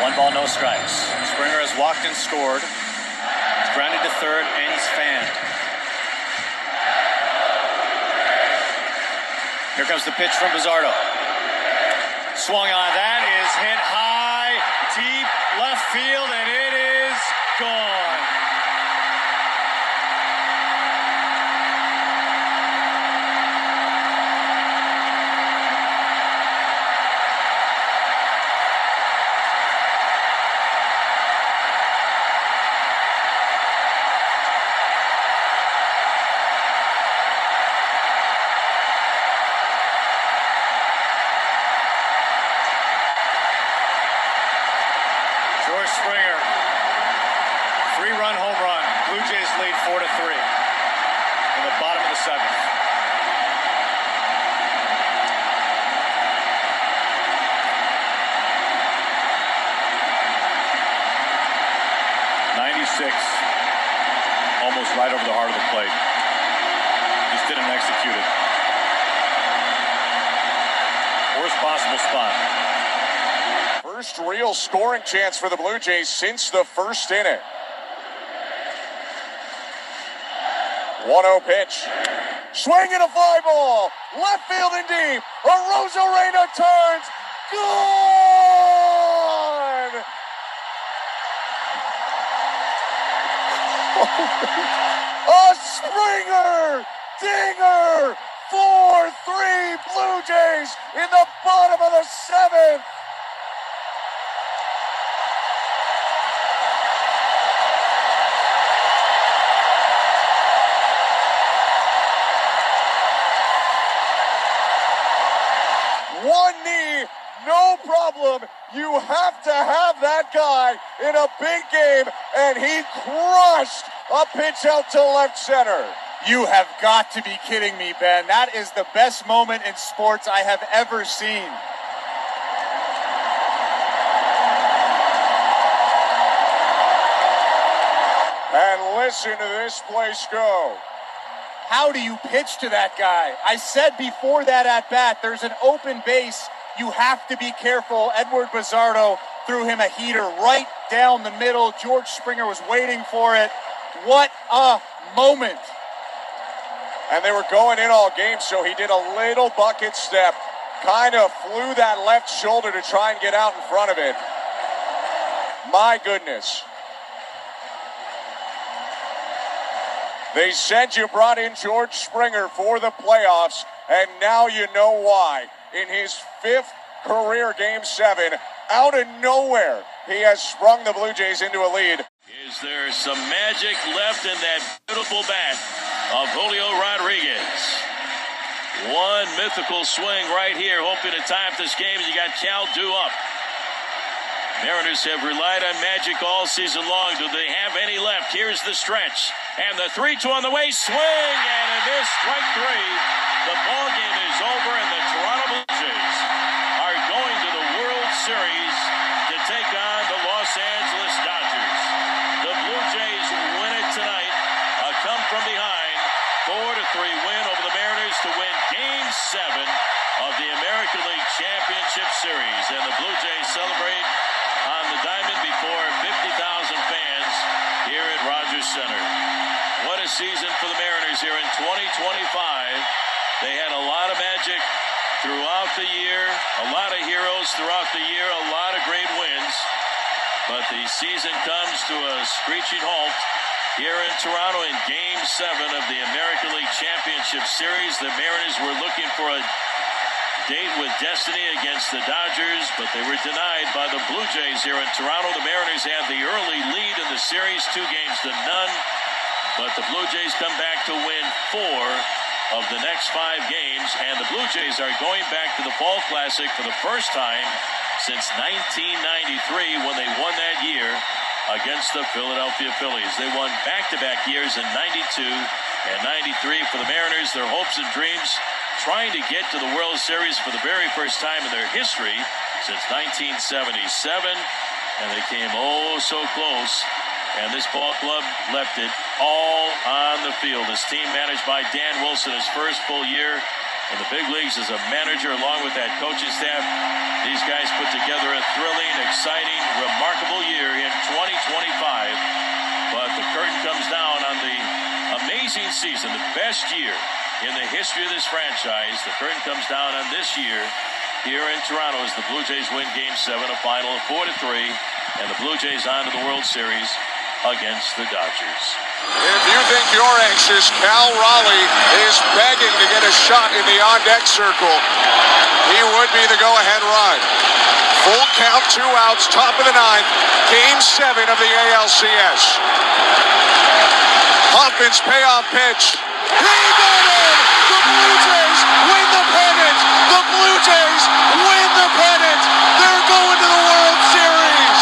1 ball, no strikes. Springer has walked and scored. He's grounded to third, and he's fanned. Here comes the pitch from Bazardo. Swung on. That is hit high, deep left field, and it is gone. Springer, 3-run home run. Blue Jays lead 4-3 in the bottom of the 7th. '96, almost right over the heart of the plate. Just didn't execute it. Worst possible spot. First real scoring chance for the Blue Jays since the first inning. 1-0 pitch. Swing and a fly ball. Left field and deep. Rosarena turns. Gone! A Springer dinger. 4-3 Blue Jays in the bottom of the 7th. One knee, no problem. You have to have that guy in a big game, and he crushed a pitch out to left center. You have got to be kidding me, Ben. That is the best moment in sports I have ever seen. And listen to this place go. How do you pitch to that guy? I said before that at-bat, there's an open base. You have to be careful. Eduard Bazardo threw him a heater right down the middle. George Springer was waiting for it. What a moment. And they were going in all game, so he did a little bucket step. Kind of flew that left shoulder to try and get out in front of it. My goodness. They said you brought in George Springer for the playoffs, and now you know why. In his 5th career Game 7, out of nowhere, he has sprung the Blue Jays into a lead. Is there some magic left in that beautiful bat of Julio Rodriguez? One mythical swing right here, hoping to tie up this game. You got Cal due up. Mariners have relied on magic all season long. Do they have any left? Here's the stretch. And the 3-2 on the way. Swing and a miss. Strike 3. The ball game is over, and the Toronto Blue Jays are going to the World Series to take on the Los Angeles Dodgers. The Blue Jays win it tonight. A come from behind 4-3 win over the Mariners to win Game 7 of the American League Championship Series. And the Blue Jays celebrate on the diamond before 50,000 fans here at Rogers Center. What a season for the Mariners here in 2025. They had a lot of magic throughout the year, a lot of heroes throughout the year, a lot of great wins. But the season comes to a screeching halt here in Toronto in Game 7 of the American League Championship Series. The Mariners were looking for a date with destiny against the Dodgers, but they were denied by the Blue Jays here in Toronto. The Mariners had the early lead in the series, 2-0, but the Blue Jays come back to win 4 of the next 5 games, and the Blue Jays are going back to the Fall Classic for the first time since 1993 when they won that year against the Philadelphia Phillies. They won back-to-back years in 92 and 93 for the Mariners. Their hopes and dreams trying to get to the World Series for the very first time in their history since 1977, and they came oh so close, and this ball club left it all on the field. This team managed by Dan Wilson, his first full year in the big leagues as a manager, along with that coaching staff. These guys put together a thrilling, exciting, remarkable year in 2025. But the curtain comes down on the amazing season, the best year in the history of this franchise. The curtain comes down on this year here in Toronto as the Blue Jays win Game 7, a final of 4-3, and the Blue Jays on to the World Series against the Dodgers. If you think you're anxious, Cal Raleigh is begging to get a shot in the on-deck circle. He would be the go-ahead run. Full count, 2 outs, top of the 9th, Game 7 of the ALCS. Hoffman's payoff pitch. He got in! The Blue Jays win the pennant! The Blue Jays win the pennant! They're going to the World Series!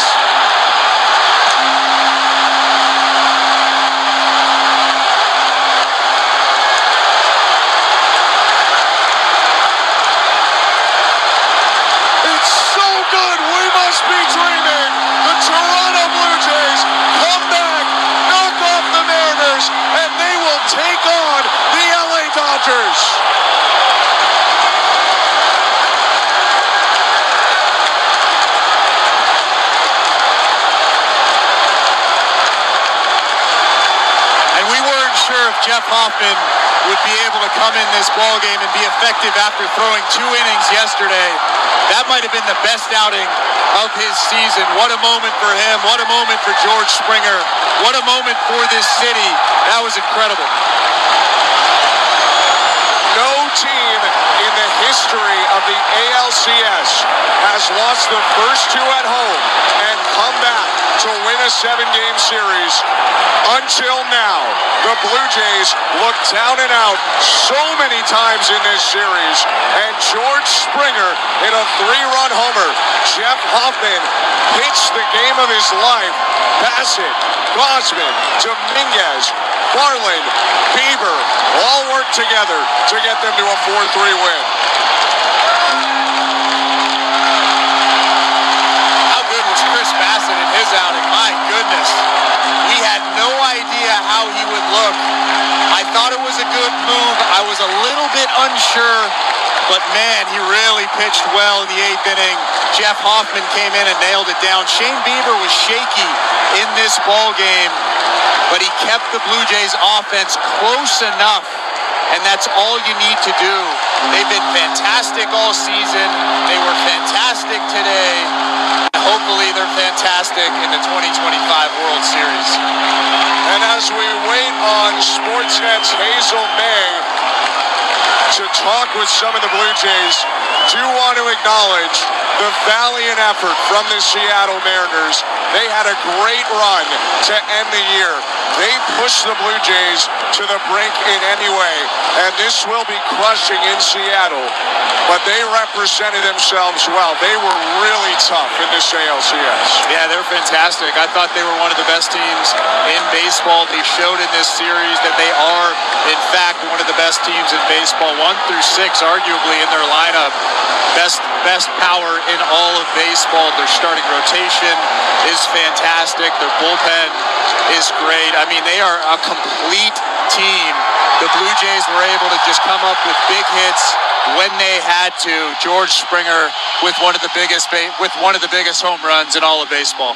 It's so good! We must be dreaming! The Toronto Blue Jays come back, knock off the Mariners, and they will take on the LA Dodgers! And we weren't sure if Jeff Hoffman would be able to come in this ballgame and be effective after throwing 2 innings yesterday. That might have been the best outing of his season. What a moment for him. What a moment for George Springer. What a moment for this city. That was incredible. No team in the history of the ALCS has lost the first 2 at home and come back to win a 7-game series. Until now, the Blue Jays look down and out so many times in this series, and George Springer hit a 3-run homer. Jeff Hoffman pitched the game of his life. Bassett, Goldsmith, Dominguez, Garland, Bieber all worked together to get them to a 4-3 win. How good was Chris Bassett in his outing? My goodness. We had no idea how he would look. I thought it was a good move. I was a little bit unsure, but man, he really pitched well in the 8th inning. Jeff Hoffman came in and nailed it down. Shane Bieber was shaky in this ball game, but he kept the Blue Jays offense close enough, and that's all you need to do. They've been fantastic all season. They were fantastic today. Hopefully they're fantastic in the 2025 World Series. And as we wait on Sportsnet's Hazel May to talk with some of the Blue Jays, do want to acknowledge the valiant effort from the Seattle Mariners. They had a great run to end the year. They pushed the Blue Jays to the brink in any way, and this will be crushing in Seattle, but they represented themselves well. They were really tough in this ALCS. Yeah, they're fantastic. I thought they were one of the best teams in baseball. They showed in this series that they are, in fact, one of the best teams in baseball. 1 through 6, arguably, in their lineup. Best power in all of baseball. Their starting rotation is fantastic. Their bullpen is great. I mean, they are a complete team. The Blue Jays were able to just come up with big hits when they had to. George Springer with one of the biggest home runs in all of baseball.